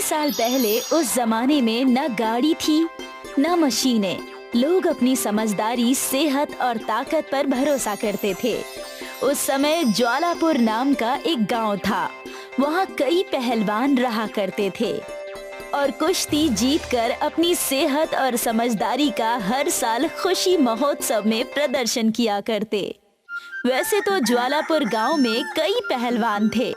साल पहले उस जमाने में न गाड़ी थी न मशीनें। लोग अपनी समझदारी, सेहत और ताकत पर भरोसा करते थे। उस समय ज्वालापुर नाम का एक गांव था। वहाँ कई पहलवान रहा करते थे और कुश्ती जीतकर अपनी सेहत और समझदारी का हर साल खुशी महोत्सव में प्रदर्शन किया करते। वैसे तो ज्वालापुर गांव में कई पहलवान थे,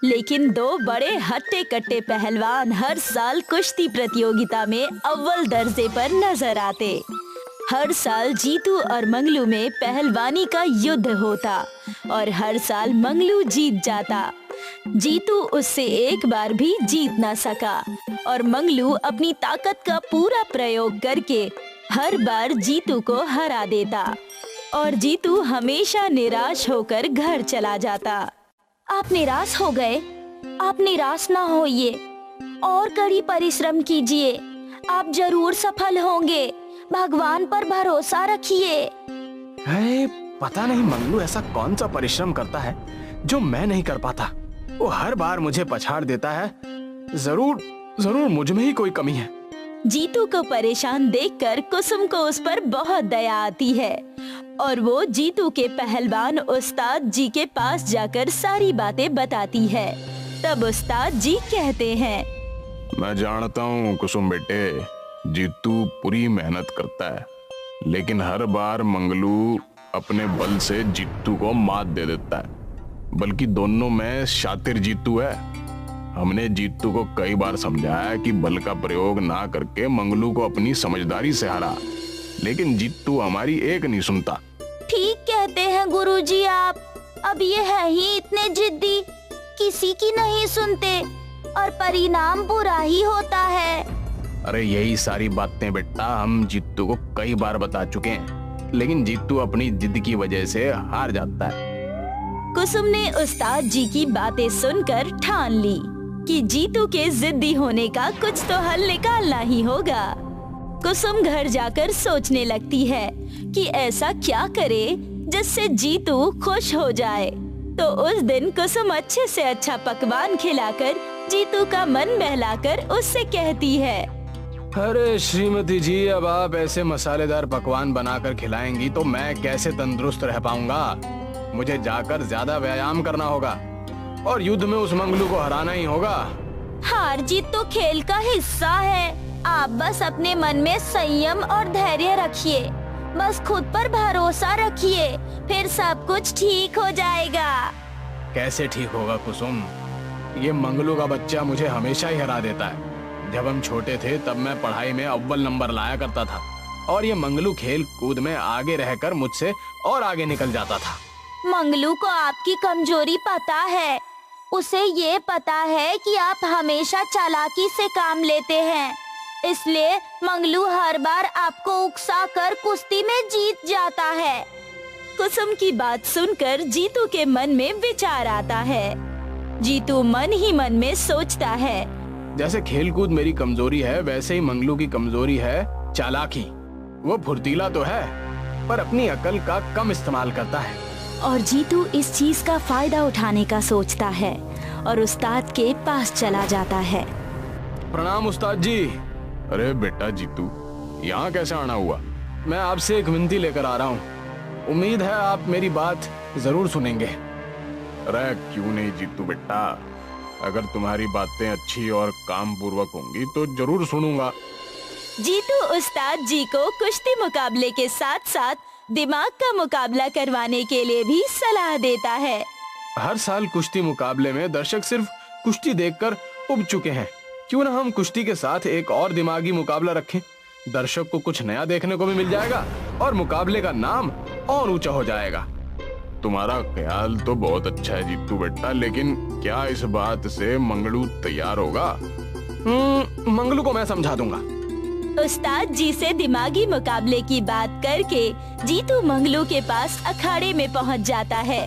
लेकिन दो बड़े हट्टे कट्टे पहलवान हर साल कुश्ती प्रतियोगिता में अव्वल दर्जे पर नजर आते। हर साल जीतू और मंगलू में पहलवानी का युद्ध होता और हर साल मंगलू जीत जाता। जीतू उससे एक बार भी जीत न सका और मंगलू अपनी ताकत का पूरा प्रयोग करके हर बार जीतू को हरा देता और जीतू हमेशा निराश होकर घर चला जाता। आप निराश हो गए? आप निराश ना होइए और कड़ी परिश्रम कीजिए, आप जरूर सफल होंगे। भगवान पर भरोसा रखिए। पता नहीं मंगलू ऐसा कौन सा परिश्रम करता है जो मैं नहीं कर पाता। वो हर बार मुझे पछाड़ देता है। जरूर मुझ में ही कोई कमी है। जीतू को परेशान देखकर कुसुम को उस पर बहुत दया आती है और वो जीतू के पहलवान उस्ताद जी के पास जाकर सारी बातें बताती है। तब उस्ताद जी कहते हैं, मैं जानता हूँ कुसुम बेटे, जीतू पूरी मेहनत करता है, लेकिन हर बार मंगलू अपने बल से जीतू को मात दे देता है। बल्कि दोनों में शातिर जीतू है। हमने जीतू को कई बार समझाया कि बल का प्रयोग ना करके मंगलू को अपनी समझदारी से हरा, लेकिन जीतू हमारी एक नहीं सुनता। ठीक कहते हैं गुरुजी आप। अब ये है ही इतने जिद्दी, किसी की नहीं सुनते और परिणाम बुरा ही होता है। अरे यही सारी बातें बेटा हम जीतू को कई बार बता चुके हैं, लेकिन जीतू अपनी जिद की वजह से हार जाता है। कुसुम ने उस्ताद जी की बातें सुनकर ठान ली कि जीतू के जिद्दी होने का कुछ तो हल निकालना ही होगा। कुसुम घर जाकर सोचने लगती है कि ऐसा क्या करे जिससे जीतू खुश हो जाए। तो उस दिन कुसुम अच्छे से अच्छा पकवान खिलाकर जीतू का मन बहलाकर उससे कहती है, अरे श्रीमती जी, अब आप ऐसे मसालेदार पकवान बनाकर खिलाएंगी तो मैं कैसे तंदुरुस्त रह पाऊंगा। मुझे जाकर ज्यादा व्यायाम करना होगा और युद्ध में उस मंगलू को हराना ही होगा। हार जीत तो खेल का हिस्सा है। आप बस अपने मन में संयम और धैर्य रखिए, बस खुद पर भरोसा रखिए, फिर सब कुछ ठीक हो जाएगा। कैसे ठीक होगा कुसुम? ये मंगलू का बच्चा मुझे हमेशा ही हरा देता है। जब हम छोटे थे तब मैं पढ़ाई में अव्वल नंबर लाया करता था और ये मंगलू खेल कूद में आगे रहकर मुझसे और आगे निकल जाता था। मंगलू को आपकी कमजोरी पता है। उसे ये पता है कि आप हमेशा चालाकी से काम लेते हैं, इसलिए मंगलू हर बार आपको उकसाकर कुश्ती में जीत जाता है। कुसुम की बात सुनकर जीतू के मन में विचार आता है। जीतू मन ही मन में सोचता है, जैसे खेलकूद मेरी कमजोरी है, वैसे ही मंगलू की कमजोरी है चालाकी। वो फुर्तीला तो है पर अपनी अकल का कम इस्तेमाल करता है। और जीतू इस चीज का फायदा उठाने का सोचता है और उस्ताद के पास चला जाता है। प्रणाम उस्ताद जी। अरे बेटा जीतू, यहाँ कैसे आना हुआ? मैं आपसे एक विनती लेकर आ रहा हूँ। उम्मीद है आप मेरी बात जरूर सुनेंगे। अरे क्यों नहीं जीतू बेटा, अगर तुम्हारी बातें अच्छी और काम पूर्वक होंगी तो जरूर सुनूंगा। जीतू उस्ताद जी को कुश्ती मुकाबले के साथ साथ दिमाग का मुकाबला करवाने के लिए भी सलाह देता है। हर साल कुश्ती मुकाबले में दर्शक सिर्फ कुश्ती देखकर उब चुके हैं। क्यों ना हम कुश्ती के साथ एक और दिमागी मुकाबला रखें? दर्शक को कुछ नया देखने को भी मिल जाएगा और मुकाबले का नाम और ऊंचा हो जाएगा। तुम्हारा ख्याल तो बहुत अच्छा है जीतू बेटा, लेकिन क्या इस बात से मंगलू तैयार होगा? मंगलू को मैं समझा दूंगा। उस्ताद जी से दिमागी मुकाबले की बात करके जीतू मंगलू के पास अखाड़े में पहुंच जाता है।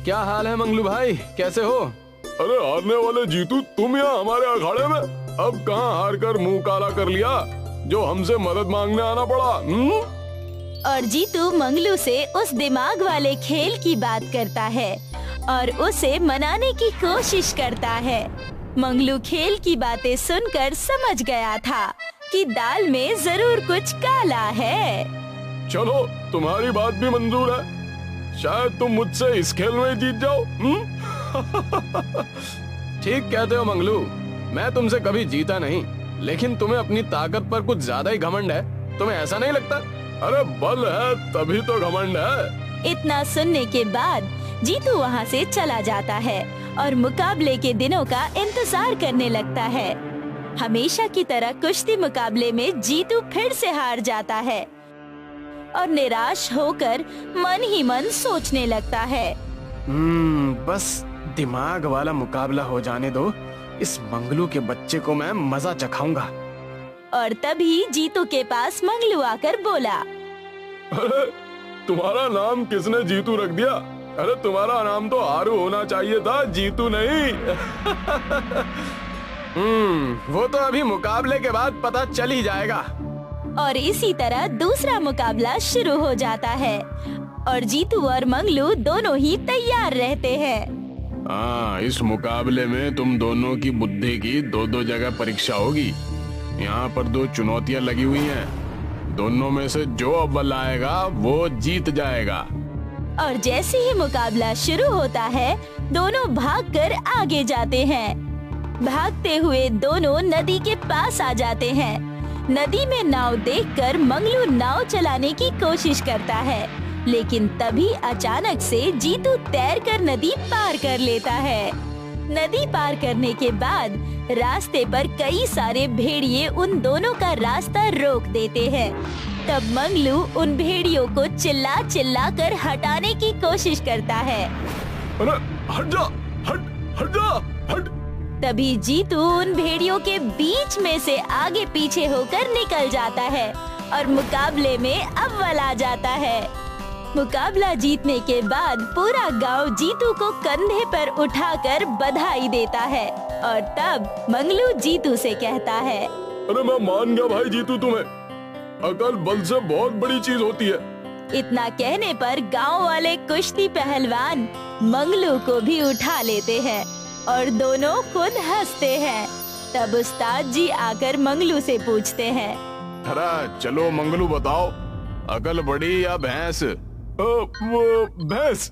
क्या हाल है मंगलू भाई, कैसे हो? अरे हारने वाले जीतू, तुम यहाँ हमारे अखाड़े में? अब कहाँ हार कर मुंह काला कर लिया जो हमसे मदद मांगने आना पड़ा? और जीतू मंगलू से उस दिमाग वाले खेल की बात करता है और उसे मनाने की कोशिश करता है। मंगलू खेल की बातें सुनकर समझ गया था कि दाल में जरूर कुछ काला है। चलो, तुम्हारी बात भी मंजूर है। शायद तुम मुझसे इस खेल में जीत जाओ। ठीक कहते हो मंगलू, मैं तुमसे कभी जीता नहीं, लेकिन तुम्हें अपनी ताकत पर कुछ ज्यादा ही घमंड है। तुम्हें ऐसा नहीं लगता? अरे बल है तभी तो घमंड है। इतना सुनने के बाद जीतू वहाँ से चला जाता है और मुकाबले के दिनों का इंतजार करने लगता है। हमेशा की तरह कुश्ती मुकाबले में जीतू फिर से हार जाता है और निराश होकर मन ही मन सोचने लगता है। बस दिमाग वाला मुकाबला हो जाने दो, इस मंगलू के बच्चे को मैं मजा चखाऊंगा। और तभी जीतू के पास मंगलू आकर बोला, अरे तुम्हारा नाम किसने जीतू रख दिया? अरे तुम्हारा नाम तो आरू होना चाहिए था, जीतू नहीं। वो तो अभी मुकाबले के बाद पता चल ही जाएगा। और इसी तरह दूसरा मुकाबला शुरू हो जाता है और जीतू और मंगलू दोनों ही तैयार रहते हैं। हाँ, इस मुकाबले में तुम दोनों की बुद्धि की दो जगह परीक्षा होगी। यहाँ पर 2 चुनौतियाँ लगी हुई हैं। दोनों में से जो अव्वल आएगा वो जीत जाएगा। और जैसे ही मुकाबला शुरू होता है, दोनों भागकर आगे जाते हैं। भागते हुए दोनों नदी के पास आ जाते हैं। नदी में नाव देखकर मंगलू नाव चलाने की कोशिश करता है, लेकिन तभी अचानक से जीतू तैरकर नदी पार कर लेता है। नदी पार करने के बाद रास्ते पर कई सारे भेड़िए उन दोनों का रास्ता रोक देते हैं। तब मंगलू उन भेड़ियों को चिल्ला चिल्ला कर हटाने की कोशिश करता है। अरे हट जा, हट जा, हट। तभी जीतू उन भेड़ियों के बीच में से आगे पीछे होकर निकल जाता है और मुकाबले में अव्वल आ जाता है। मुकाबला जीतने के बाद पूरा गांव जीतू को कंधे पर उठाकर बधाई देता है और तब मंगलू जीतू से कहता है, अरे मैं मान गया भाई जीतू, तुम्हें अकल बल से बहुत बड़ी चीज होती है। इतना कहने पर गांव वाले कुश्ती पहलवान मंगलू को भी उठा लेते हैं और दोनों खुद हंसते हैं। तब उस्ताद जी आकर मंगलू से पूछते हैं, अरे चलो मंगलू बताओ, अकल बड़ी या भैंस? वो भैंस।